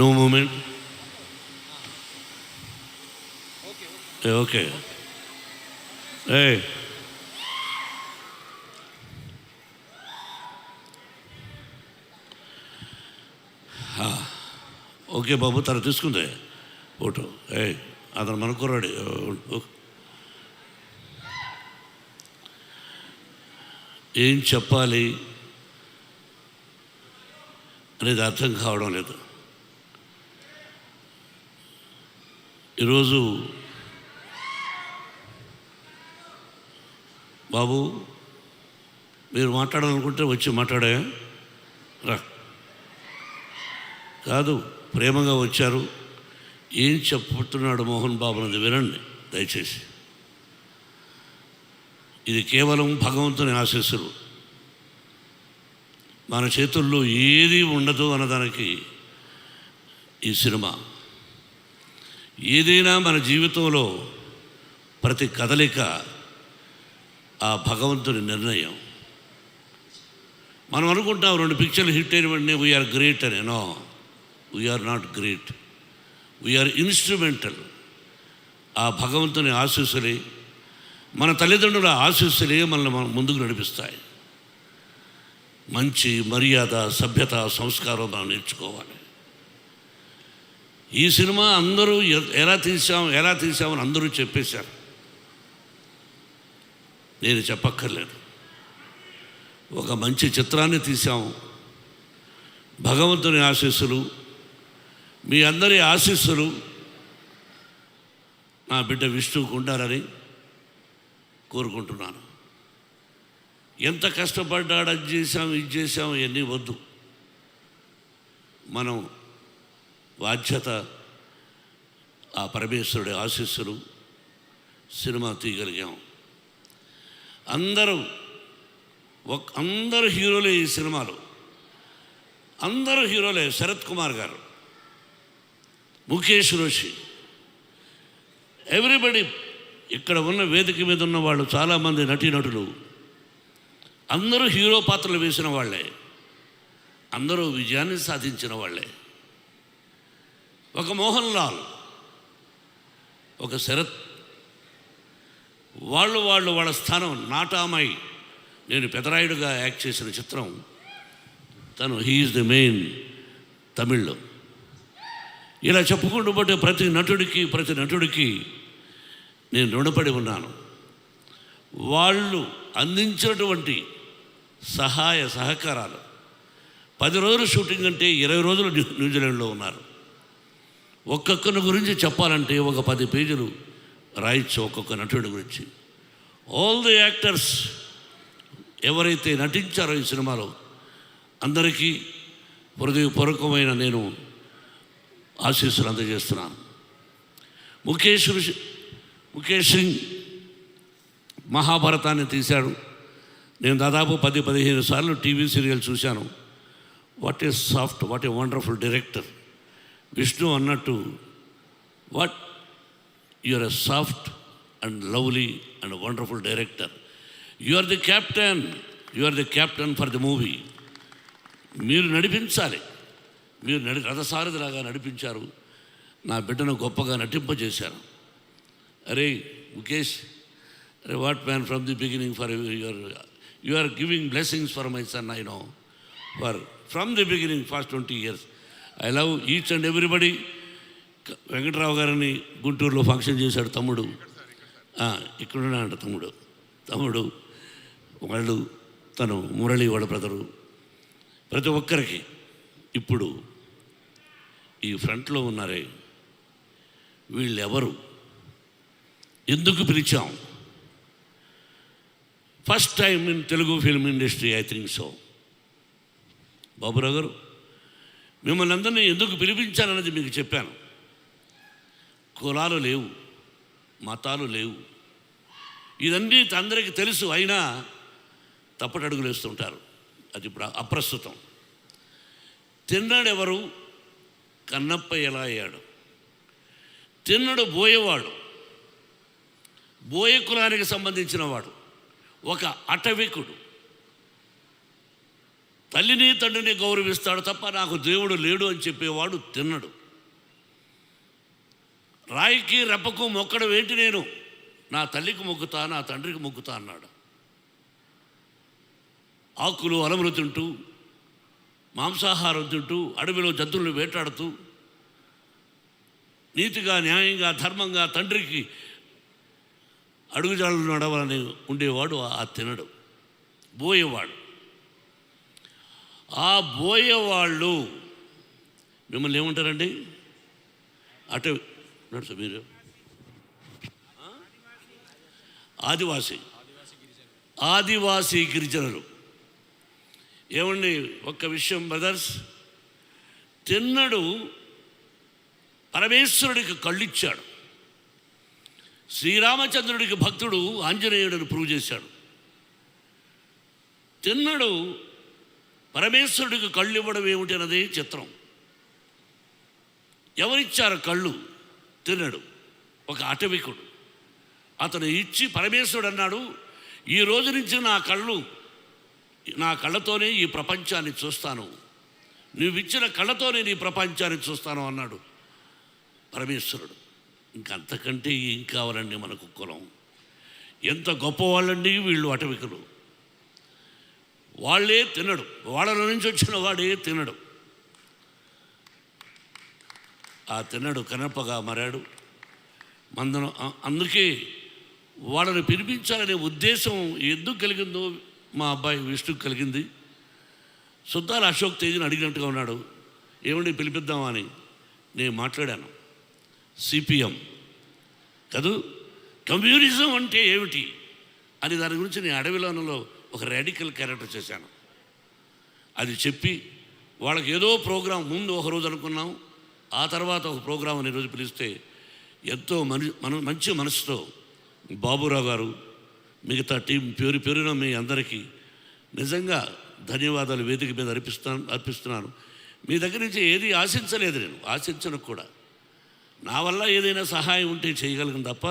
No moment. Okay. Okay బాబు, తను తీసుకుందే ఫోటో. అతను మనకురాడు. ఏం చెప్పాలి అనేది అర్థం కావడం లేదు. ఈరోజు బాబు మీరు మాట్లాడాలనుకుంటే వచ్చి మాట్లాడా రా. కాదు, ప్రేమగా వచ్చారు. ఏం చెప్పుతున్నాడు మోహన్ బాబు అనేది వినండి దయచేసి. ఇది కేవలం భగవంతుని ఆశీస్సులు. మన చేతుల్లో ఏది ఉండదు అన్నదానికి ఈ సినిమా. ఏదైనా మన జీవితంలో ప్రతి కదలిక ఆ భగవంతుని నిర్ణయం. మనం అనుకుంటాం 2 పిక్చర్లు హిట్ అయిన వెంటనే వీఆర్ గ్రేట్ అని. No, we're not great, we're instrumental. ఆ భగవంతుని ఆశీస్సులే, మన తల్లిదండ్రుల ఆశీస్సులే మనల్ని ముందుకు నడిపిస్తాయి. మంచి మర్యాద, సభ్యత, సంస్కారం మనం నేర్చుకోవాలి. ఈ సినిమా అందరూ ఎలా తీసామని అందరూ చెప్పేశారు. నేను చెప్పక్కర్లేదు. ఒక మంచి చిత్రాన్ని తీసాము. భగవంతుని ఆశీస్సులు, మీ అందరి ఆశీస్సులు నా బిడ్డ విష్ణువుకు ఉండాలని కోరుకుంటున్నాను. ఎంత కష్టపడ్డాడు, అది చేశాం, ఇది చేశాం, ఇవన్నీ వద్దు. మనం బాధ్యత ఆ పరమేశ్వరుడి ఆశీస్సులు, సినిమా తీయగలిగాం. అందరూ హీరోలే ఈ సినిమాలో. అందరూ హీరోలే. శరత్ కుమార్ గారు, ముఖేష్ రోషి, ఎవ్రీబడి. ఇక్కడ ఉన్న వేదిక మీద ఉన్న వాళ్ళు చాలామంది నటీనటులు అందరూ హీరో పాత్రలు వేసిన వాళ్ళే. అందరూ విజయాన్ని సాధించిన వాళ్ళే. ఒక మోహన్ లాల్, ఒక శరత్, వాళ్ళ స్థానం. నాటామై, నేను పెదరాయుడుగా యాక్ట్ చేసిన చిత్రం తను. హీఈస్ ది మెయిన్ తమిళ్లో. ఇలా చెప్పుకుంటూ పోతే ప్రతి నటుడికి నేను రుణపడి ఉన్నాను. వాళ్ళు అందించినటువంటి సహాయ సహకారాలు. 10 రోజులు షూటింగ్ అంటే 20 రోజులు న్యూజిలాండ్లో ఉన్నారు. ఒక్కొక్కరి గురించి చెప్పాలంటే ఒక 10 పేజీలు రాయొచ్చు ఒక్కొక్క నటుడి గురించి. ఆల్ ది యాక్టర్స్ ఎవరైతే నటించారో ఈ సినిమాలో అందరికీ హృదయపూర్వకమైన నేను ఆశీస్సులు అందజేస్తున్నాను. ముఖేష్ సింగ్ మహాభారతాన్ని తీశాడు. నేను దాదాపు 10-15 సార్లు టీవీ సీరియల్ చూశాను. What a soft, what a wonderful director. Vishnu అన్నట్టు, what you are a soft and lovely and wonderful director. You are the captain for the movie. మీరు నడిపించాలి. మీరు రథసారథిలాగా నడిపించారు. నా బిడ్డను గొప్పగా నటింపజేశారు. అరే ముఖేష్, అరే what man, from the beginning for you are giving blessings for my son. I know from the beginning fast 20 years. I love each and everybody. Venkatarao గారిని గుంటూరులో ఫంక్షన్ చేశాడు తమ్ముడు. ఇక్కడున్నాడంట తమ్ముడు వాళ్ళు, తను మురళి వాళ్ళ బ్రదరు. ప్రతి ఒక్కరికి ఇప్పుడు ఈ ఫ్రంట్లో ఉన్నారే, వీళ్ళెవరు, ఎందుకు పిలిచాం? First time in Telugu film industry, I think so. Baburao garu, మిమ్మల్ని అందరినీ ఎందుకు పిలిపించాలన్నది మీకు చెప్పాను. కులాలు లేవు, మతాలు లేవు, ఇదన్నీ అందరికీ తెలుసు. అయినా తప్పటడుగులు వేస్తుంటారు. అది ఇప్పుడు అప్రస్తుతం. తిన్నాడెవరు? కన్నప్ప ఎలా అయ్యాడు? తిన్నడు బోయేవాడు, బోయ కులానికి సంబంధించిన వాడు, ఒక అటవికుడు. తల్లిని తండ్రిని గౌరవిస్తాడు తప్ప నాకు దేవుడు లేడు అని చెప్పేవాడు తిన్నడు. రాయికి రెప్పకు మొక్కడం ఏంటి, నేను నా తల్లికి మొక్కుతా, నా తండ్రికి మొక్కుతా అన్నాడు. ఆకులు అలములు తింటూ, మాంసాహారం తింటూ, అడవిలో జంతువులను వేటాడుతూ, నీతిగా న్యాయంగా ధర్మంగా తండ్రికి అడుగుజాడలు నడవాలని ఉండేవాడు ఆ తినడు, బోయేవాడు. ఆ బోయేవాళ్ళు మిమ్మల్ని ఏమంటారండి? అటు నడుచు మీరు ఆదివాసీ గిరిజనులు. ఏమండి, ఒక్క విషయం బ్రదర్స్, తిన్నడు పరమేశ్వరుడికి కళ్ళిచ్చాడు. శ్రీరామచంద్రుడికి భక్తుడు ఆంజనేయుడిని ప్రూవ్ చేశాడు. తిన్నడు పరమేశ్వరుడికి కళ్ళు ఇవ్వడం ఏమిటి అన్నది చిత్రం. ఎవరిచ్చారు కళ్ళు? తిన్నడు, ఒక అటవికుడు. అతను ఇచ్చి పరమేశ్వరుడు అన్నాడు, ఈ రోజు నుంచి నా కళ్ళతోనే ఈ ప్రపంచాన్ని చూస్తాను, నువ్విచ్చిన కళ్ళతోనే నీ ప్రపంచాన్ని చూస్తాను అన్నాడు పరమేశ్వరుడు. ఇంకంతకంటే ఏం కావాలండి మనకు కులం? ఎంత గొప్పవాళ్ళండి వీళ్ళు అటవికులు. వాళ్ళే తినడు, వాళ్ళ నుంచి వచ్చిన వాడే తినడు. ఆ తిన్నడు కనపగా మారాడు. అందుకే వాళ్ళని పిలిపించాలనే ఉద్దేశం ఎందుకు కలిగిందో మా అబ్బాయి విష్ణుకు కలిగింది. సుద్దాల అశోక్ తేజీని అడిగినట్టుగా ఉన్నాడు, ఏమండి పిలిపిద్దామా అని. నేను మాట్లాడాను. సిపిఎం కాదు, కమ్యూనిజం అంటే ఏమిటి అని దాని గురించి నేను అడవిలోనలో ఒక రాడికల్ క్యారెక్టర్ చేశాను. అది చెప్పి వాళ్ళకి ఏదో ప్రోగ్రాం ముందు ఒకరోజు అనుకున్నాం, ఆ తర్వాత ఒక ప్రోగ్రాం అని రోజు పిలిస్తే ఎంతో మంచి మనసుతో బాబురావు గారు, మిగతా టీం పేరున మీ అందరికీ నిజంగా ధన్యవాదాలు వేదిక మీద అర్పిస్తున్నాను. మీ దగ్గర నుంచి ఏది ఆశించలేదు, నేను ఆశించను కూడా. నా వల్ల ఏదైనా సహాయం ఉంటే చేయగలను తప్ప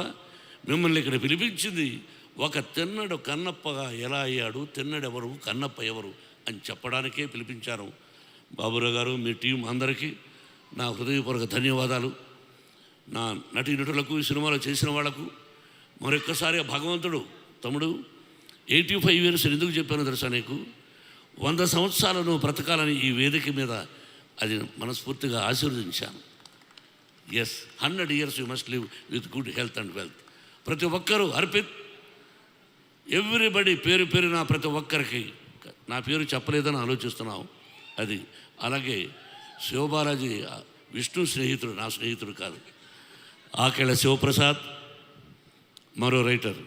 మిమ్మల్ని ఇక్కడ పిలిపించింది ఒక తిన్నడు కన్నప్పగా ఎలా అయ్యాడు, తిన్నడెవరు, కన్నప్ప ఎవరు అని చెప్పడానికే పిలిపించాను. బాబురావు గారు, మీ టీం అందరికీ నా హృదయపూర్వక ధన్యవాదాలు. నా నటీనటులకు, సినిమాలో చేసిన వాళ్లకు మరొక్కసారి భగవంతుడు, తమ్ముడు 85 years ఎందుకు చెప్పాను తెలుసా నీకు? 100 సంవత్సరాలను బ్రతకాలని ఈ వేదిక మీద అది మనస్ఫూర్తిగా ఆశీర్వదించాను. Yes, 100 years you must live with good health and wealth. ప్రతి ఒక్కరూ అర్పిత్, ఎవ్రీబడి పేరున ప్రతి ఒక్కరికి, నా పేరు చెప్పలేదని ఆలోచిస్తున్నాం అది. అలాగే శివబాలాజీ విష్ణు స్నేహితుడు, నా స్నేహితుడు కాదు. ఆకెళ్ళ శివప్రసాద్, మరో రైటర్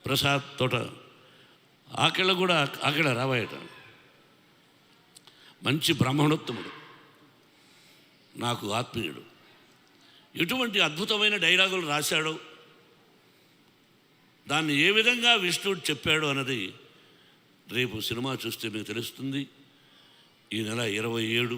ప్రసాద్ తోట, ఆకెళ్ళ కూడా ఆకెళ్ళ రావాయట, మంచి బ్రాహ్మణోత్తముడు, నాకు ఆత్మీయుడు. ఎటువంటి అద్భుతమైన డైలాగులు రాశాడో, దాన్ని ఏ విధంగా విష్ణుడు చెప్పాడు అన్నది రేపు సినిమా చూస్తే మీకు తెలుస్తుంది. ఈ నెల 27